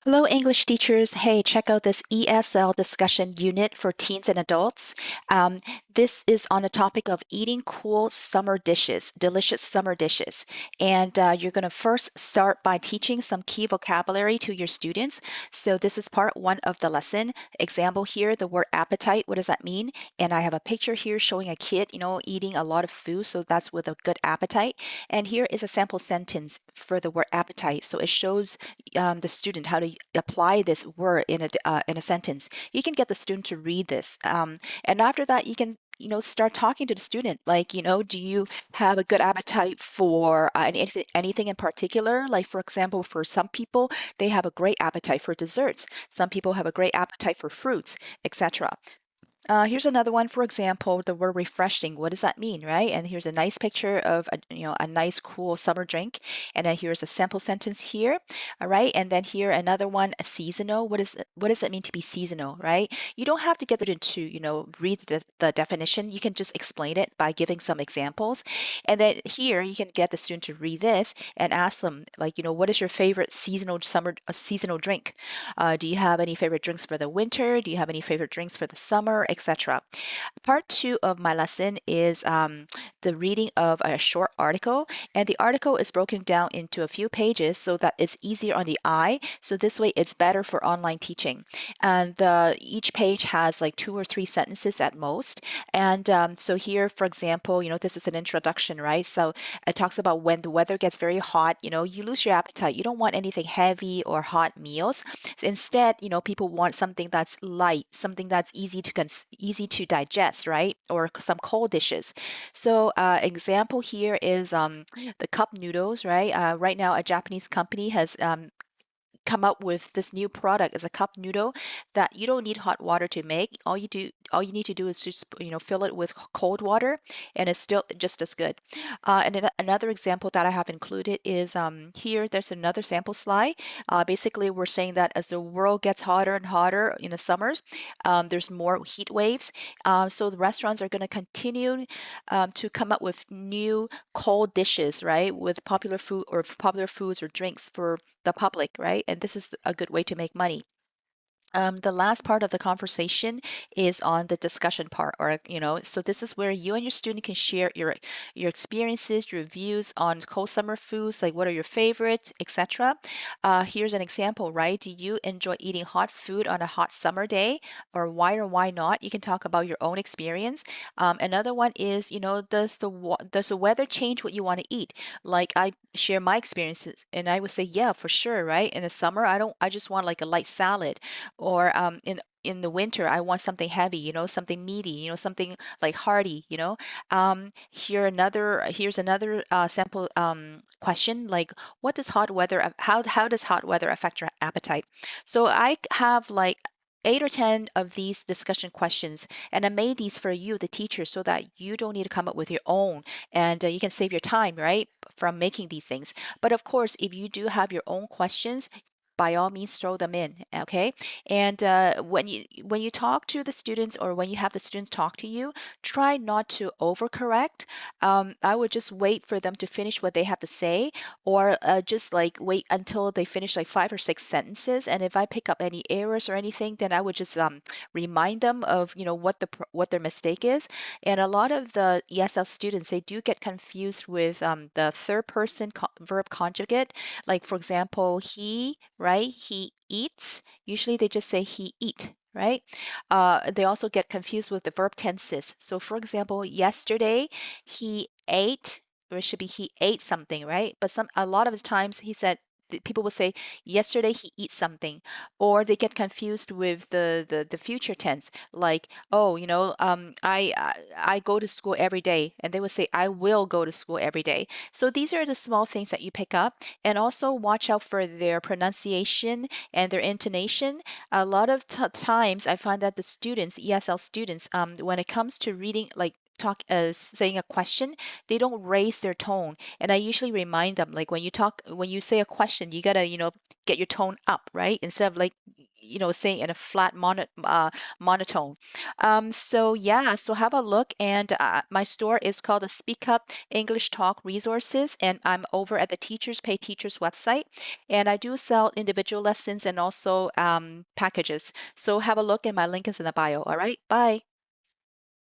Hello, English teachers. Hey, check out this ESL discussion unit for teens and adults. Um, this is on the topic of eating cool summer dishes, delicious summer dishes. And you're going to first start by teaching some key vocabulary to your students. So, this is part one of the lesson. Example here, the word appetite. What does that mean? And I have a picture here showing a kid, eating a lot of food. So, that's with a good appetite. And here is a sample sentence for the word appetite. So, it shows the student how to apply this word in a sentence. You can get the student to read this, and after that, you can start talking to the student. Like, do you have a good appetite for anything in particular? Like, for example, for some people, they have a great appetite for desserts. Some people have a great appetite for fruits, etc. Here's another one, for example, the word refreshing. What does that mean, right? And here's a nice picture of a nice cool summer drink. And then here's a sample sentence here. All right. And then here another one, a seasonal. What does it mean to be seasonal, right? You don't have to get them to, read the definition. You can just explain it by giving some examples. And then here you can get the student to read this and ask them, like, what is your favorite seasonal drink? Do you have any favorite drinks for the winter? Do you have any favorite drinks for the summer, etc.? Part two of my lesson is the reading of a short article, and the article is broken down into a few pages so that it's easier on the eye. So this way, it's better for online teaching. And each page has like two or three sentences at most. And so here, for example, this is an introduction, right? So it talks about when the weather gets very hot, you lose your appetite. You don't want anything heavy or hot meals. Instead, people want something that's light, something that's easy to digest, right? Or some cold dishes. So, example here is the cup noodles, right? Right now, a Japanese company has come up with this new product as a cup noodle that you don't need hot water to make. All you need to do is just fill it with cold water, and it's still just as good. And then another example that I have included is here. There's another sample slide. Basically, we're saying that as the world gets hotter and hotter in the summers, there's more heat waves. So the restaurants are going to continue to come up with new cold dishes, right, with popular foods or drinks for the public, right? And this is a good way to make money. The last part of the conversation is on the discussion part, or so this is where you and your student can share your experiences, your views on cold summer foods, like what are your favorites, etc. Here's an example, right? Do you enjoy eating hot food on a hot summer day, or why not? You can talk about your own experience. Another one is, does the weather change what you want to eat? Like I share my experiences, and I would say, yeah, for sure, right? In the summer, I just want like a light salad, or in the winter I want something heavy, something meaty, something like hearty, here's another sample question, like how does hot weather affect your appetite? So I have like 8 or 10 of these discussion questions, and I made these for you, the teacher, so that you don't need to come up with your own, and you can save your time, right, from making these things. But of course, if you do have your own questions, by all means throw them in, okay? And when you talk to the students, or when you have the students talk to you, try not to overcorrect. I would just wait for them to finish what they have to say, or just like wait until they finish like 5 or 6 sentences, and if I pick up any errors or anything, then I would just remind them of what their mistake is. And a lot of the ESL students, they do get confused with the third person verb conjugate, like for example, he, right? He eats. Usually they just say he eat, right? They also get confused with the verb tenses. So for example, yesterday he ate, or it should be he ate something, right? But a lot of the times he said, people will say yesterday he eat something, or they get confused with the future tense, like, oh, I go to school every day, and they would say I will go to school every day. So these are the small things that you pick up, and also watch out for their pronunciation and their intonation. A lot of times I find that the students, ESL students, when it comes to reading, like saying a question, they don't raise their tone. And I usually remind them, like, when you say a question, you gotta get your tone up, right? Instead of like saying in a flat monotone. So yeah, so have a look. And my store is called the Speak Up English Talk Resources, and I'm over at the Teachers Pay Teachers website. And I do sell individual lessons and also packages. So have a look, and my link is in the bio. All right, bye.